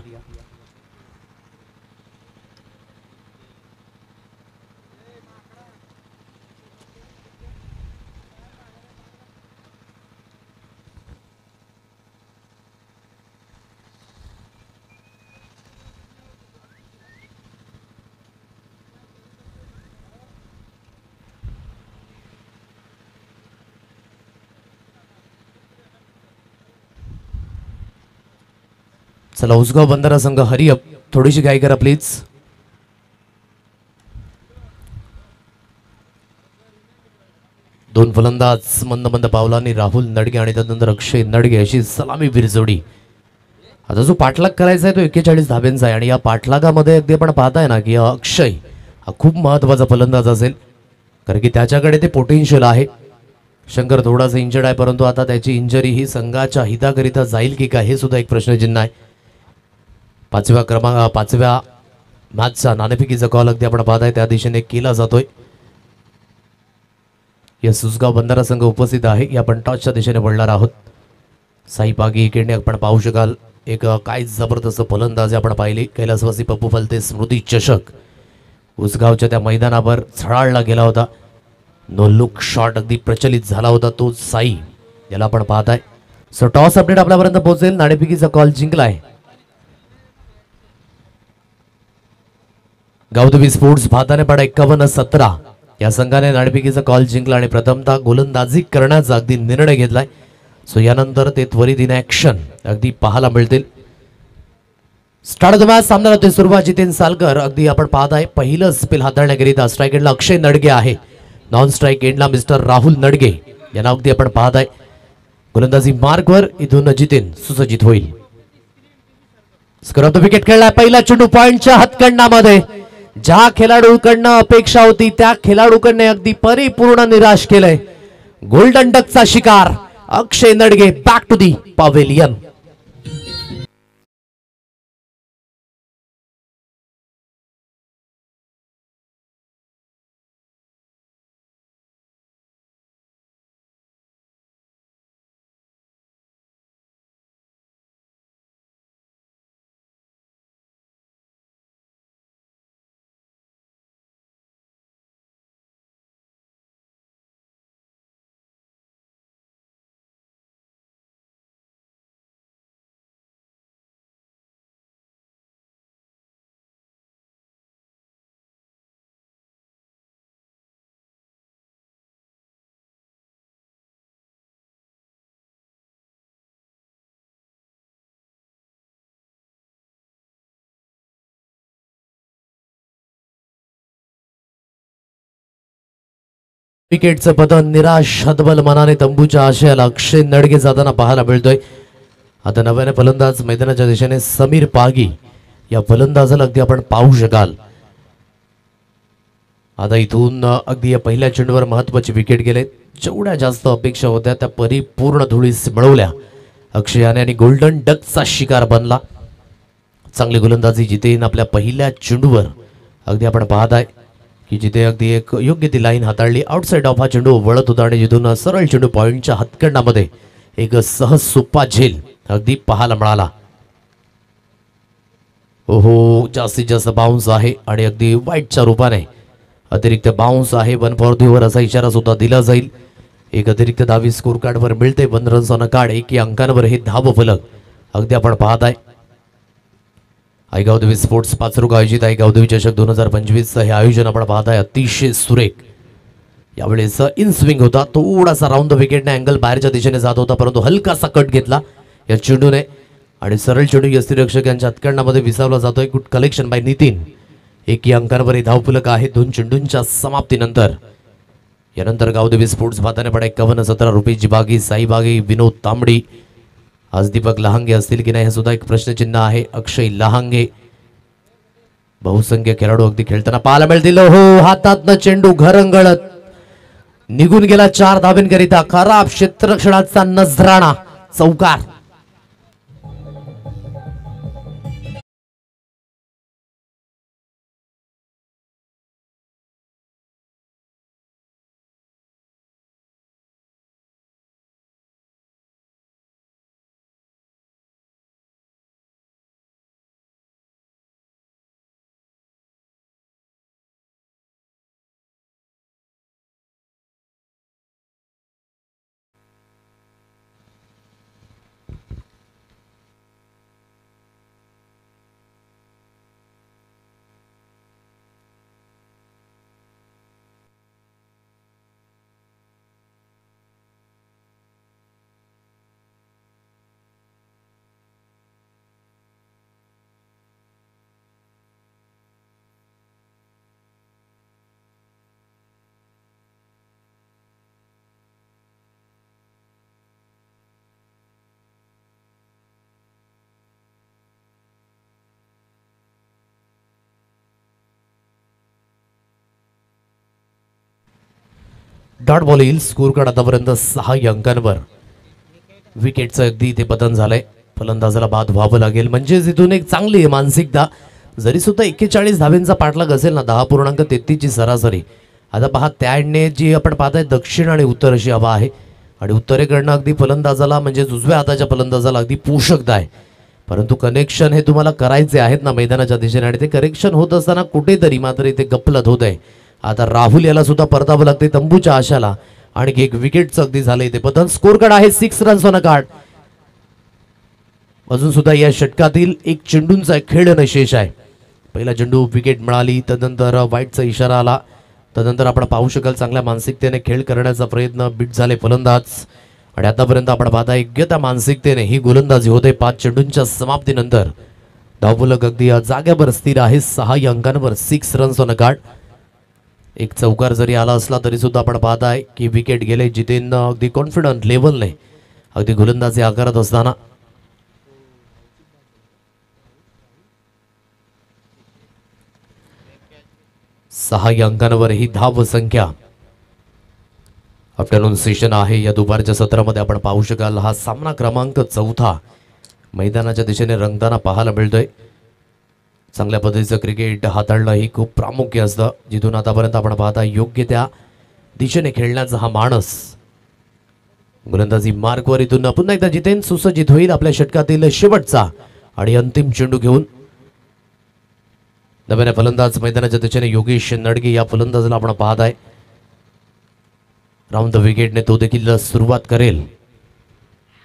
चला उसगाव बंधारा संघ हरिअप, थोडीशी घाई करा प्लीज. दोन फलंदाज मंद मंद पावलांनी राहुल नडगे आणि त्यानंतर अक्षय नडगे अशी सलामी बिरजोडी. आता जो पाठलाग करायचा आहे तो 41 धाब्यांचा आहे आणि या पाठलागामध्ये अगदी आपण पाहताय ना की अक्षय हा खूप महत्वाचा फलंदाज असेल, कारण की त्याच्याकडे ते पोटेन्शियल आहे. शंकर थोडासा इंजर्ड आहे, परंतु आता त्याची इंजरी ही संघाच्या हिताकरिता जाईल की काय हे सुद्धा एक प्रश्नचिन्ह आहे. पाचव्या मॅचचा नाणेफेकीचा कॉल अगदी आपण पाहताय त्या दिशेने केला जातोय. या उसगाव बंधारा संघ उपस्थित आहे. या आपण टॉसच्या दिशेने बोलणार आहोत. साईबागी इकडे आपण पाहू शकाल, एक काय जबरदस्त फलंदाज आपण पाहिली. कैलासवासी पप्पू फलते स्मृती चषक उसगावच्या त्या मैदानावर झळाळला गेला होता. नो लुक शॉट अगदी प्रचलित झाला होता तो साई, याला आपण पाहताय. सो टॉस अपडेट आपल्यापर्यंत पोहोचेल. नाणेफेकीचा कॉल जिंकलाय गावदेवी स्पोर्ट्स भातानेपाडा 51-17 या संघाने नाणेफेकीचा कॉल जिंकला आणि प्रथमतः गोलंदाजी करण्याचा अगदी निर्णय घेतलाय. सो यानंतर ते त्वरित इन ऍक्शन अगदी पाहायला मिळतील. स्टार्ट द मॅच सामन्याला ते सुरुवात. जितेन सालकर अगदी आपण पाहताय, पहिलं स्पिल हाताळण्याकरिता स्ट्राईक एंडला अक्षय नडगे आहे, नॉन स्ट्राईक एंडला मिस्टर राहुल नडगे यांना अगदी आपण पाहताय. गोलंदाजी मार्कवर इथून जितेन सुसज्जित होईल. स्कोर ऑफ द विकेट खेळलाय. पहिला चेंडू पॉइंटच्या हातकंडामध्ये. ज्या खेळाडूकडनं अपेक्षा होती त्या खेळाडूकडने अगदी परिपूर्ण निराश केलंय. गोल्डन डकचा शिकार अक्षय नडगे बॅक टू दी पवेलियन. विकेटचं पतन निराश हतबल मनाने तंबूच्या आशयाला अक्षय नडगे जाताना पाहायला मिळतोय. आता नव्याने फलंदाज मैदानाच्या दिशेने समीर पागी या फलंदाजाला अगदी आपण पाहू शकाल. आता इथून अगदी या पहिल्या चेंडूवर महत्वाची विकेट गेले. जेवढ्या जास्त अपेक्षा होत्या त्या परिपूर्ण धुळीस मिळवल्या अक्षयाने आणि गोल्डन डकचा शिकार बनला. चांगली गोलंदाजी जितेन आपल्या पहिल्या चेंडूवर अगदी आपण पाहताय की जिथे अगदी एक योग्य ती लाईन हाताळली. आउटसाइड ऑफ हा चेंडू वळत होता आणि जिथून सरळ चेंडू पॉइंटच्या हातकंडामध्ये एक सहज सोपा झेल अगदी पाहायला मिळाला. ओहो, जास्तीत जास्त बाउन्स आहे आणि अगदी वाईटच्या रूपाने अतिरिक्त बाउन्स आहे. 1 फॉर 3 वर असा इशारा सुद्धा दिला जाईल. एक अतिरिक्त धावी स्कोर कार्डवर मिळते. 1 रन्स ऑन अ कार्ड. 1 अंकांवर हे धाव फलक अगदी आपण पाहताय. गावदेवी स्पोर्ट्स पाचरुगा आयोजित गावदेवी चषक 2025 हे आयोजन आपण पाहताय. अतिशय सुरेख यावेळेस इन स्विंग होता, थोडासा राऊंड द विकेटने अँगल बाहेरच्या दिशेने जात होता, परंतु हलकासा कट घेतला या चेंडूने आणि सरळ चेंडू यष्टीरक्षक यांच्या हातकंडामध्ये विसावला जातोय. Good collection bye Nitin. एक अंकांवर धावफलक आहे 2 चेंडूंच्या समाप्तीनंतर. यानंतर गावदेवी स्पोर्ट्स भाताने पडा 51-17 रुपयाची बागी. साईबागी विनोद तांबडी. आज दीपक लहांगे असतील की नाही हे सुद्धा एक प्रश्नचिन्ह आहे. अक्षय लहांगे. बहुसंख्य खेळाडू अगदी खेळताना पाहायला मिळतील. हो, हातातनं चेंडू घरंगळत निघून गेला 4 धाब्यांकरिता. खराब क्षेत्ररक्षणाचा नजराणा. चौकार. डॉट बॉल येईल. स्कोर कार्ड आतापर्यंत 6 अंकांवर. विकेटचं अगदी इथे पतन झालंय. फलंदाजाला बाद व्हावं लागेल, म्हणजेच इथून एक चांगली मानसिकता. जरी सुद्धा 41 धाब्यांचा पाठलाग असेल ना, 10.33 ची सरासरी. आता पहा त्याने जी आपण पाहताय दक्षिण आणि उत्तर अशी हवा आहे आणि उत्तरेकडनं अगदी फलंदाजाला म्हणजे उजव्या हाताच्या फलंदाजाला अगदी पोषकता आहे. परंतु कनेक्शन हे तुम्हाला करायचे आहेत ना मैदानाच्या दिशेने, आणि ते करेक्शन होत असताना कुठेतरी मात्र इथे गपलत होत आहे. आता राहुल याला सुद्धा परतावं लागते तंबूच्या आशाला. आणखी एक विकेटचं अगदी झालं इथे पतन. स्कोर कार्ड आहे 6 रन्स ऑन अ कार्ड. अजून सुद्धा या षटकातील 1 चेंडूंचा खेळ शेष आहे. पहिला चेंडू विकेट मिळाली, तदनंतर वाईटचा इशारा आला. तदनंतर आपण पाहू शकाल चांगल्या मानसिकतेने खेळ करण्याचा प्रयत्न बीट झाले फलंदाज. आणि आतापर्यंत आपण पाहता योग्य त्या मानसिकतेने ही गोलंदाजी होते. 5 चेंडूंच्या समाप्तीनंतर धावफलक अगदी जाग्यावर स्थिर आहे. 6 अंकांवर 6 रन्स ऑन अ कार्ड. एक चौकार जरी आला असला तरी सुद्धा आपण पाहताय की विकेट गेले. जितेन अगदी कॉन्फिडंट लेवलने अगदी गोलंदाजी आकारत असताना 6 अंकांवर ही धाव संख्या. आफ्टरनून सेशन आहे या दुपारच्या सत्रामध्ये. आपण पाहू शकाल हा सामना क्रमांक 4 मैदानाच्या दिशेने रंगताना पाहायला मिळतोय. चांगल्या पद्धतीचं क्रिकेट हाताळणं ही खूप प्रामुख्य असतं. जिथून आतापर्यंत आपण पाहता योग्य त्या दिशेने खेळण्याचा हा माणस. गोलंदाजी मार्कवर इथून पुन्हा एकदा जितेन सुसज्जित होईल आपल्या षटकातील शेवटचा आणि अंतिम चेंडू घेऊन. नव्याने फलंदाज मैदानाच्या दिशेने योगेश नडगे या फलंदाजाला आपण पाहताय. राऊंड द विकेटने तो देखील सुरुवात करेल.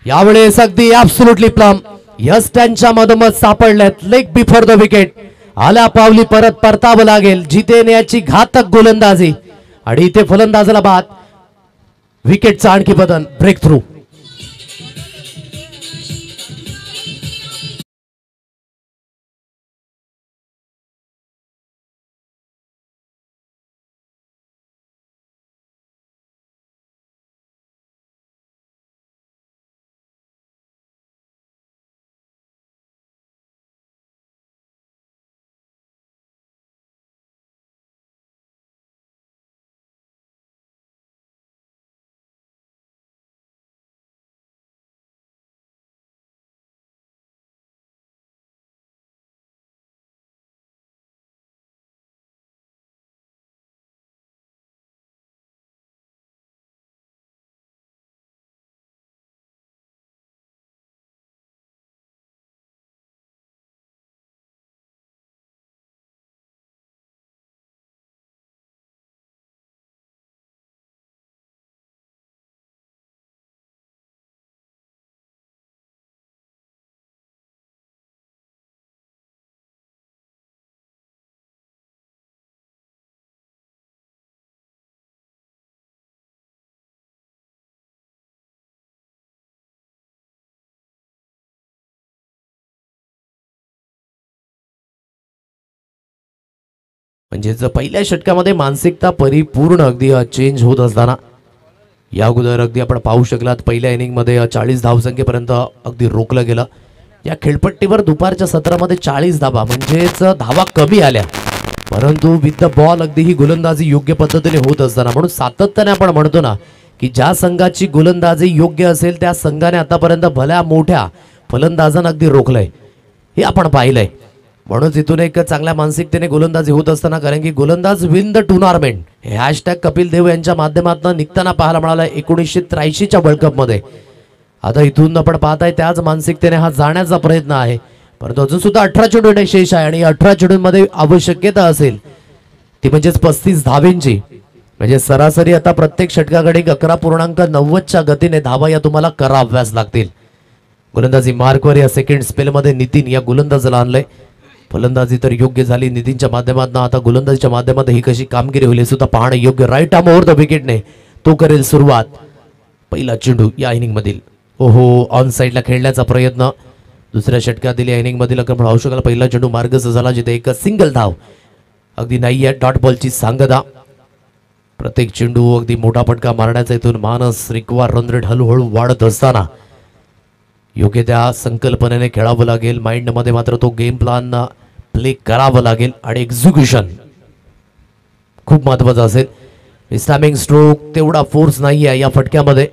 यावेळेस अगदी ऍब्सोल्युटली प्लम यस त्यांच्या मधोमध सापडल्यात. Leg before the wicket. आल्या पावली परत परतावं लागेल. जितेन याची घातक गोलंदाजी आणि इथे फलंदाजाला बाद. विकेटचा आणखी बदल. Breakthrough. म्हणजेच पहिल्या षटकामध्ये मानसिकता परिपूर्ण अगदी चेंज होत असताना या अगोदर अगदी आपण पाहू शकलात पहिल्या इनिंगमध्ये 40 धावसंख्येपर्यंत अगदी रोखलं गेलं. या खेळपट्टीवर दुपारच्या सत्रामध्ये 40 धावा म्हणजेच धावा कमी आल्या, परंतु विथ द बॉल अगदी ही गोलंदाजी योग्य पद्धतीने होत असताना म्हणून सातत्याने आपण म्हणतो ना की ज्या संघाची गोलंदाजी योग्य असेल त्या संघाने आतापर्यंत भल्या मोठ्या फलंदाजांना अगदी रोखलंय हे आपण पाहिलंय. म्हणून इथून एक चांगल्या मानसिकतेने गोलंदाजी होत असताना, कारण की गोलंदाज विन द टुर्नामेंट हे हॅशटॅग कपिल देव यांच्या माध्यमातून निघताना पाहायला मिळालं 1983च्या वर्ल्ड कपमध्ये. आता इथून आपण पाहताय त्याच मानसिकतेने हा जाण्याचा प्रयत्न आहे, परंतु अजून सुद्धा 18 चेंडू शेष आहे आणि 18 चेंडूंमध्ये आवश्यकता असेल ती म्हणजेच 35 धावेंची. म्हणजे सरासरी आता प्रत्येक षटकाकडे 11.90च्या गतीने धावा या तुम्हाला कराव्याच लागतील. गोलंदाजी मार्कवर या सेकंड स्पेलमध्ये नितीन या गोलंदाजाला आणलंय. फलंदाजी तर योग्य झाली नितीनच्या माध्यमातून, आता गोलंदाजीच्या माध्यमातून ही कशी कामगिरी होईल सुद्धा पाहणं योग्य. राईट आर्म ओव्हर द विकेटने तो करेल सुरुवात. पहिला चेंडू या इनिंग मधील ओहो ऑन साईडला खेळण्याचा प्रयत्न दुसऱ्या षटकातील या इनिंग मधील आपण पाहू शकाल. पहिला चेंडू मार्गस्थ झाला जिथे एक सिंगल धाव अगदी नाही आहे. डॉट बॉलची सांगता. प्रत्येक चेंडू अगदी मोठा फटका मारण्याचा इथून मानस रिक्वायर रन रेट हळूहळू वाढत असताना योग्य त्या संकल्पनेने खेळावं लागेल. माइंडमध्ये मात्र तो गेम प्लॅन प्ले करावं लागेल आणि एक्झिक्युशन खूप महत्वाचं असेल. स्टॅमिंग स्ट्रोक तेवढा फोर्स नाही आहे या फटक्यामध्ये.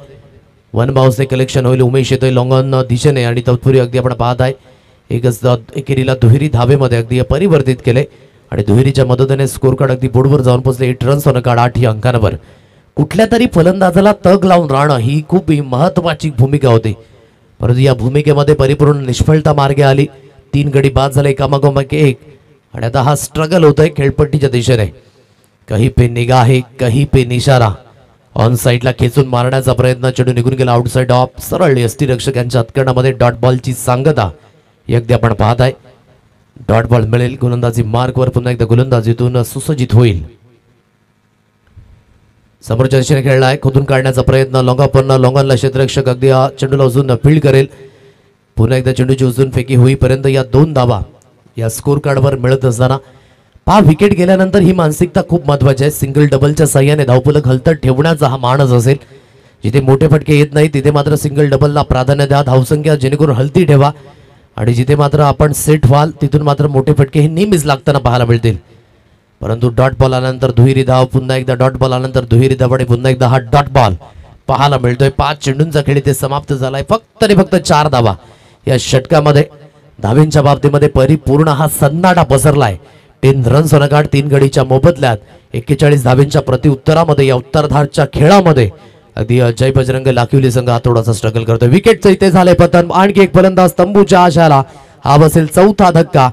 वन बाउन्सने कलेक्शन होईल. उमेश येतोय लॉंग ऑन दिशेने आणि तत्पूर्वी अगदी आपण पाहत आहे एकेरीला दुहेरी धावेमध्ये अगदी परिवर्तित केले आणि दुहेरीच्या मदतीने स्कोर कार्ड अगदी बोर्डवर जाऊन पोहोचले. 8 रन्स ऑन कार्ड 8 अंकांवर. कुठल्या तरी फलंदाजाला तग लावून राहणं ही खूप महत्वाची भूमिका होती, परंतु या भूमिकेमध्ये परिपूर्ण निष्फळता मार्गे आली. 3 गडी बाद झाले एकामागोमाग एक आणि आता हा स्ट्रगल होतोय खेळपट्टीच्या दिशेने. कहीं पे निगाहे कहीं पे निशारा. ऑन साईडला खेचून मारण्याचा प्रयत्न, चेंडू निघून गेला आउटसाइड ऑफ. सरळ यष्टीरक्षक यांच्या हातकणामध्ये डॉट बॉलची सांगता अगदी आपण पाहत आहे. डॉट बॉल मिळेल. गोलंदाजी मार्कवर पुन्हा एकदा गोलंदाजीतून सुसज्जित होईल. समोरच्या दिशेने खेळला आहे. खोदून काढण्याचा प्रयत्न. लॉंगॉनला क्षेत्ररक्षक अगदी चेंडूला उचलून फील्ड करेल. पुन्हा एकदा चेंडूची उचलून फेकी होईपर्यंत या 2 धावा या स्कोर कार्डवर मिळत असताना विकेट गेल्यानंतर ही मानसिकता खूप महत्वाची आहे. सिंगल डबलच्या साह्याने धावफलक हलत ठेवण्याचा हा मानस असेल. जिथे मोठे फटके येत नाही तिथे मात्र सिंगल डबलला प्राधान्य द्या. धावसंख्या जेणेकरून हलती ठेवा आणि जिथे मात्र आपण सेट व्हाल तिथून मात्र मोठे फटके हे नेहमीच लागताना पाहायला मिळतील. परंतु डॉट बॉल आल्यानंतर दुहेरी धाव, पुन्हा एकदा डॉट बॉल आल्यानंतर दुहेरी धाव आणि पुन्हा एकदा हा डॉट बॉल पाहायला मिळतोय. 5 चेंडूंचा खेळ इथे समाप्त झालाय. फक्त आणि फक्त 4 धावा या षटकामध्ये. धावेंच्या बाबतीमध्ये परिपूर्ण हा सन्नाटा पसरलाय. 10 रन्स ऑन कार्ड 3 गडीच्या मोबदल्यात 41 धावेंच्या प्रतिउत्तरामध्ये या उत्तरार्धाच्या खेळामध्ये अगदी जय बजरंग लाखिवली संघ हा थोडासा स्ट्रगल करतोय. विकेटचं इथे झालंय पतन. आणखी एक फलंदाज तंबूच्या आशाला. हा बसेल चौथा धक्का.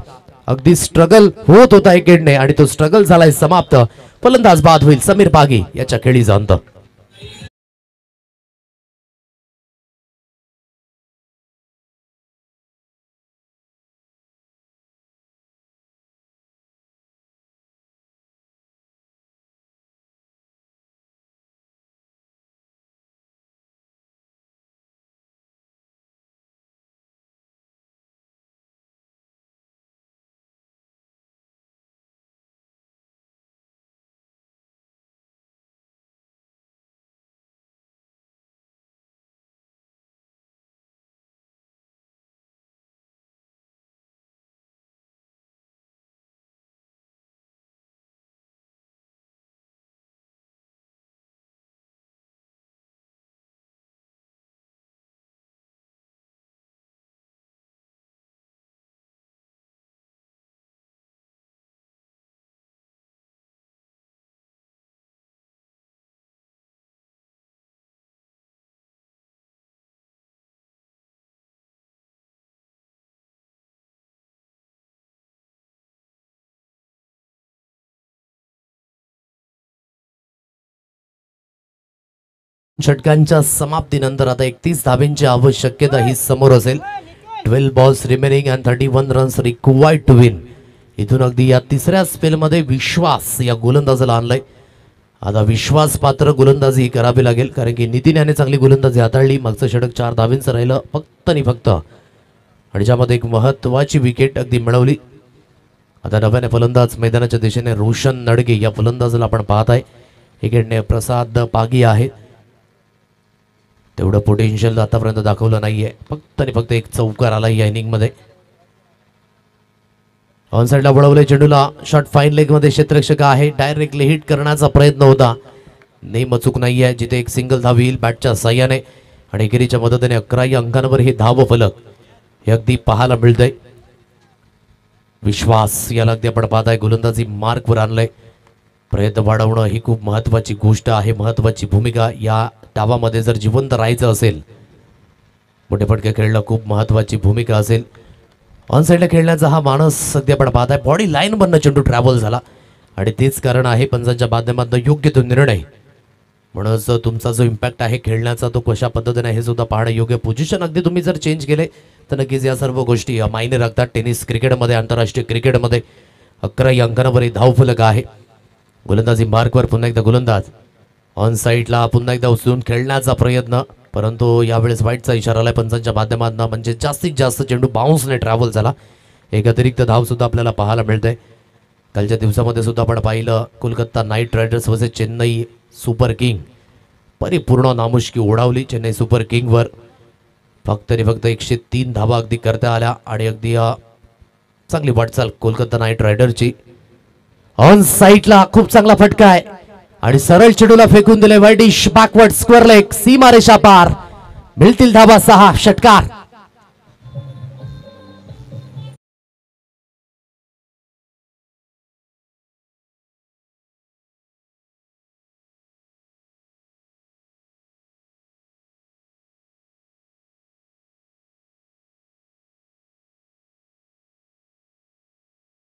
अगदी स्ट्रगल होत होता विकेटने आणि तो स्ट्रगल झालाय समाप्त. फलंदाज बाद होईल समीर बागी याच्या खेळीचा अंत. षटकांच्या समाप्तीनंतर आता 31 धावेंची आवश्यकता ही समोर असेल. 12 balls remaining and 31 runs required to win. इथून अगदी या तिसऱ्या स्पेलमध्ये विश्वास या गोलंदाजाला आणलाय. आता विश्वास पात्र गोलंदाजी करावी लागेल, कारण की नितीन याने चांगली गोलंदाजी हाताळली. मागचं षटक 4 धावेंचं राहिलं फक्त आणि फक्त आणि ज्यामध्ये एक महत्वाची विकेट अगदी मिळवली. आता नव्याने फलंदाज मैदानाच्या दिशेने रोशन नडगे या फलंदाजाला आपण पाहत आहे. इकडने प्रसाद पागी आहे. तेवढं पोटेन्शियल आतापर्यंत दाखवलं नाहीये. फक्त आणि फक्त एक चौकार आला या इनिंग मध्ये. ऑन साइडला वळवले चेंडूला. शॉट फाईन लेग मध्ये क्षेत्ररक्षक आहे. डायरेक्टली हिट करण्याचा प्रयत्न होता. नेम अचूक नाहीये. जिथे एक सिंगल धाव येईल बॅटच्या साह्याने आणि गिरीच्या मदतीने 11 अंकांवर हे धाव फलक हे अगदी पाहायला मिळतंय. विश्वास याला अगदी आपण पाहताय गोलंदाजी मार्कवर आणलंय. प्रयत्न वाढवणं ही खूप महत्वाची गोष्ट आहे. महत्वाची भूमिका या डावामध्ये जर जिवंत राहायचं असेल, मोठे फटके खेळणं खूप महत्वाची भूमिका असेल. ऑन साइडला खेळण्याचा हा माणूस सध्या आपण पाहताय. बॉडी लाईन बनणं चेंडू ट्रॅव्हल झाला आणि तेच कारण आहे पंचांच्या माध्यमातून योग्य तो निर्णय. म्हणूनच तुमचा जो इम्पॅक्ट आहे खेळण्याचा तो कशा पद्धतीने हे सुद्धा पाहणं योग्य. पोझिशन अगदी तुम्ही जर चेंज केले तर नक्कीच या सर्व गोष्टी मायने राखतात. टेनिस क्रिकेटमध्ये, आंतरराष्ट्रीय क्रिकेटमध्ये 11 अंकांवर धाव फलक आहे. गोलंदाजी मार्कवर पुन्हा एकदा गोलंदाज ऑन साइडला पुन्हा एकदा उचलून खेळण्याचा प्रयत्न, परंतु यावेळेस वाईटचा इशारा आलाय पंचांच्या माध्यमातून. म्हणजे जास्तीत जास्त चेंडू बाउन्सने ट्रॅव्हल झाला. एक अतिरिक्त धाव सुद्धा आपल्याला पाहायला मिळते. कालच्या दिवसामध्ये सुद्धा आपण पाहिलं Kolkata night riders versus Chennai super king परिपूर्ण नामुष्की ओढावली चेन्नई सुपर किंगवर. फक्त आणि फक्त 103 धावा अगदी करता आल्या आणि अगदी चांगली वाटचाल कोलकाता नाईट रायडरची. ऑन साइडला खूप चांगला फटका आहे आणि सरळ चेंडूला फेकून दिले. वाईडिश बॅकवर्ड स्क्वेअर लेग, सीमारेषा पार. मिळतील धावा 6. षटकार.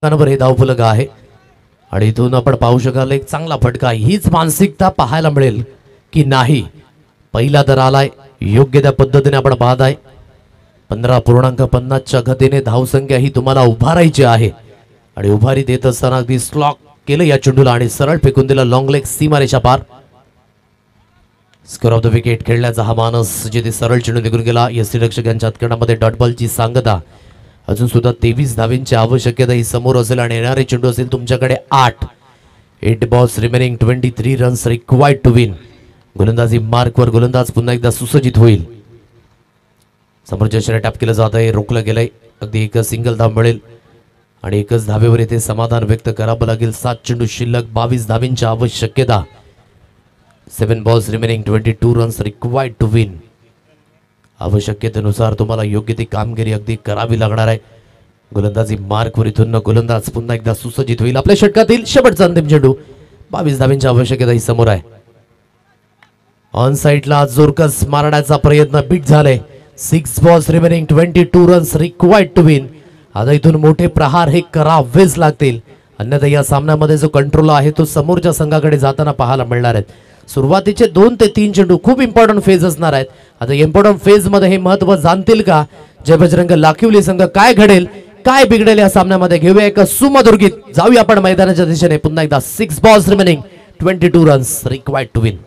हे धावफलक आहे आणि इथून आपण पाहू शकाल एक चांगला फटका. हीच मानसिकता पाहायला मिळेल की नाही. पहिला तर आलाय योग्य त्या पद्धतीने आपण पाहत आहे. 15.50च्या गतीने धावसंख्या ही तुम्हाला उभारायची आहे आणि उभारी देत असताना अगदी स्लॉक केलं या चेंडूला आणि सरळ फेकून दिला लॉंग लेग, सीमारेषा पार. स्कोर ऑफ द विकेट खेळण्याचा हा माणूस जिथे सरळ चेंडू निघून गेला. यष्टीरक्षकांच्या हातकणामध्ये डॉट बॉलची सांगता. अजून सुद्धा 23 धावांची आवश्यकता ही समोर असेल आणि येणारे चेंडू असेल तुमच्याकडे 8. 8 balls remaining, 23 runs required to win. गोलंदाजी मार्कवर गोलंदाज पुन्हा एकदा सुसज्जित होईल. समोरच्या शरीर टॅप केलं जात आहे. रोखलं गेलंय. अगदी एकच सिंगल धाव मिळेल आणि एकच धावेवर येथे समाधान व्यक्त करावं लागेल. 7 चेंडू शिल्लक, 22 धावांची आवश्यकता. 7 balls remaining, 22 runs required to win. आवश्यकतेनुसार तुम्हाला योग्य ती कामगिरी अगदी करावी लागणार आहे. गोलंदाजी मार्कवर इथून गोलंदाज पुन्हा एकदा सुसज्जित होईल. आपल्या षटकातील शेवटचा अंतिम चेंडू, 22 धावांची आवश्यकता ही समोर आहे. ऑन साइडला जोरकस मारण्याचा प्रयत्न बीट झाले. 6 balls remaining, 22 runs required to win. आता इथून मोठे प्रहार हे करावेच लागतील, अन्यथा या सामन्यामध्ये जो कंट्रोल आहे तो समोरच्या संघाकडे जाताना पाहायला मिळणार आहेत. सुरुवातीचे 2 ते 3 चेंडू खूप इम्पॉर्टंट फेज असणार आहेत. आता इम्पॉर्टंट फेज मध्ये हे महत्व जाणतील का जय बजरंग लाखिवली संघ? काय घडेल, काय बिघडेल या सामन्यामध्ये? घेऊया एक सुमधुर गीत. जाऊया आपण मैदानाच्या दिशेने. पुन्हा एकदा 6 balls remaining, 22 runs required to win.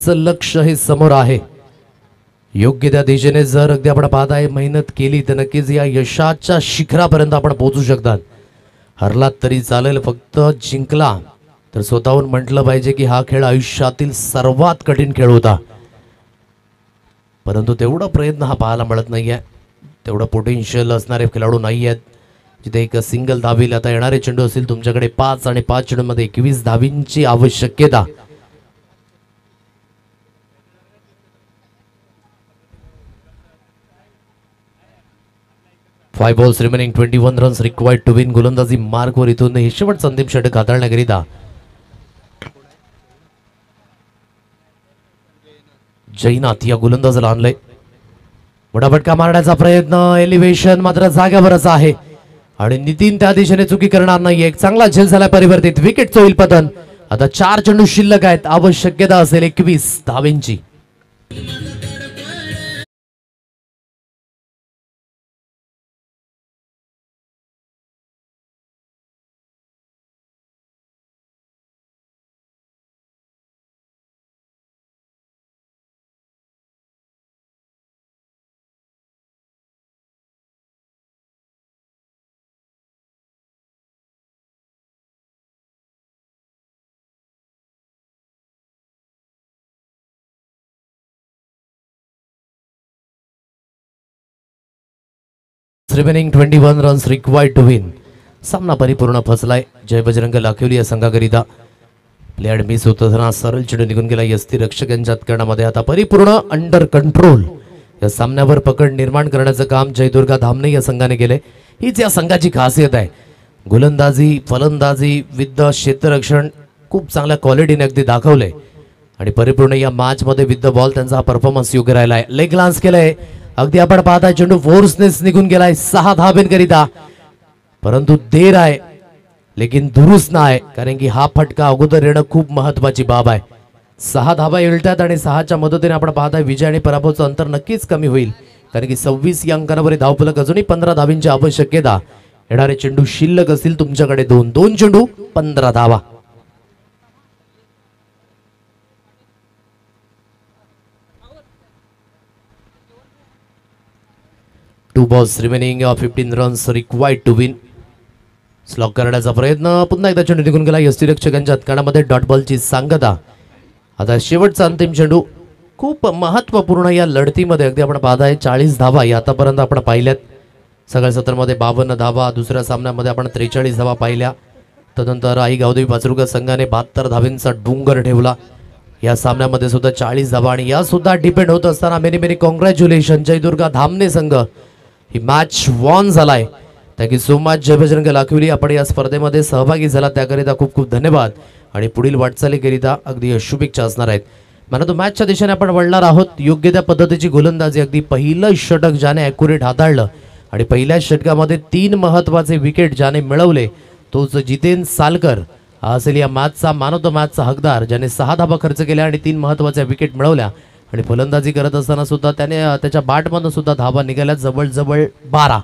लक्ष हे समोर आहे. योग्य त्या दिशेने जर अगदी आपण पाहताय मेहनत केली तर नक्कीच या यशाच्या शिखरापर्यंत आपण पोहोचू शकतात. हरलात तरी चालेल, फक्त जिंकला तर स्वतःहून म्हटलं पाहिजे की हा खेळ आयुष्यातील सर्वात कठीण खेळ होता. परंतु तेवढा प्रयत्न हा पाहायला मिळत नाहीये, तेवढं पोटेन्शियल असणारे खेळाडू नाही आहेत. जिथे एक सिंगल धावेल. आता येणारे चेंडू असेल तुमच्याकडे 5 आणि 5 चेंडूमध्ये 21 धावींची आवश्यकता. Five balls remaining 21 runs required to win. गोलंदाजी मार्कवर इथून हे शेवटचं अंतिम षटक हाताळण्याकरिता जयनाथ या गोलंदाजाला आणलंय. मोठा फटका मारण्याचा प्रयत्न, एलिव्हेशन मात्र जाग्यावरच आहे आणि नितीन त्या दिशेने चुकी करणार नाही. एक चांगला झेल झाला परिवर्तित, विकेटचं होईल पतन. आता 4 चेंडू शिल्लक आहेत, आवश्यकता असेल 21 धावेंची. Remaining 21 runs required to win. सामना परिपूर्ण फसलाय जय बजरंग लाखिवली या संघाकरिता. प्लेअर मिस होत असताना सरळ चेंडू निघून गेला यस्ती रक्षक यांच्या हातकरणामध्ये. आता परिपूर्ण अंडर कंट्रोल या सामन्यावर पकड निर्माण करण्याचं काम जयदुर्गा धामणे या संघाने केले. हीच या संघाची खासियत आहे. गोलंदाजी, फलंदाजी विथ द क्षेत्ररक्षण खूप चांगल्या क्वालिटीने अगदी दाखवले आणि परिपूर्ण या मॅच मध्ये विथ द बॉल त्यांचा हा परफॉर्मन्स योग्य राहिलाय. लेग लान्स केलंय, अगदी आपण पाहताय चेंडू फोर्सनेस निघून गेलाय 6 धावेंकरिता. परंतु देर आहे लेकिन दुरुस्त नाही, कारण की हा फटका अगोदर येणं खूप महत्वाची बाब आहे. 6 धावा येतात आणि 6च्या मदतीने आपण पाहताय विजय आणि पराभवाचं अंतर नक्कीच कमी होईल, कारण की 26 या अंकांवर धावफलक अजूनही 15 धावींची आवश्यकता. येणारे चेंडू शिल्लक असतील तुमच्याकडे 2 चेंडू 15 धावा. Two balls remaining 15 runs required to win. Slog करण्याचा प्रयत्न, पुन्हा एकदा चेंडू निघून गेला यष्टीरक्षकांच्या हातकरणामध्ये. डॉट बॉलची सांगता. आता शेवटचा अंतिम चेंडू खूप महत्वपूर्ण या लढतीमध्ये. अगदी आपण पाहताय 40 धावा या आतापर्यंत आपण पाहिल्यात. सगळ्या सत्रामध्ये 52 धावा, दुसऱ्या सामन्यामध्ये आपण 43 धावा पाहिल्या. तदनंतर आई गावदेवी पाचरुका संघाने 72 धावींचा डोंगर ठेवला. या सामन्यामध्ये सुद्धा 40 धावा आणि या सुद्धा डिपेंड होत असताना many many congratulation Jai Durga Dhamane संघ, ही मॅच वॉन झालाय. थँक यू सो मच जय बजरंग लाखिवली. आपण या स्पर्धेमध्ये सहभागी झाला त्याकरिता खूप खूप धन्यवाद आणि पुढील वाटचालीकरिता अगदी शुभेच्छा असणार आहेत. म्हणून मॅचच्या दिशेने आपण वळणार आहोत. योग्य त्या पद्धतीची गोलंदाजी, अगदी पहिलं षटक ज्याने ॲक्युरेट हाताळलं आणि पहिल्या षटकामध्ये 3 महत्त्वाचे विकेट ज्याने मिळवले तोच जितेन सालकर असेल या मॅचचा मॅन ऑफ द मॅचचा हकदार, ज्याने 6 धावा खर्च केल्या आणि 3 महत्त्वाच्या विकेट मिळवल्या. आणि फलंदाजी करत असताना सुद्धा त्याने त्याच्या बॅटमधून सुद्धा धावा निघाल्या जवळजवळ 12.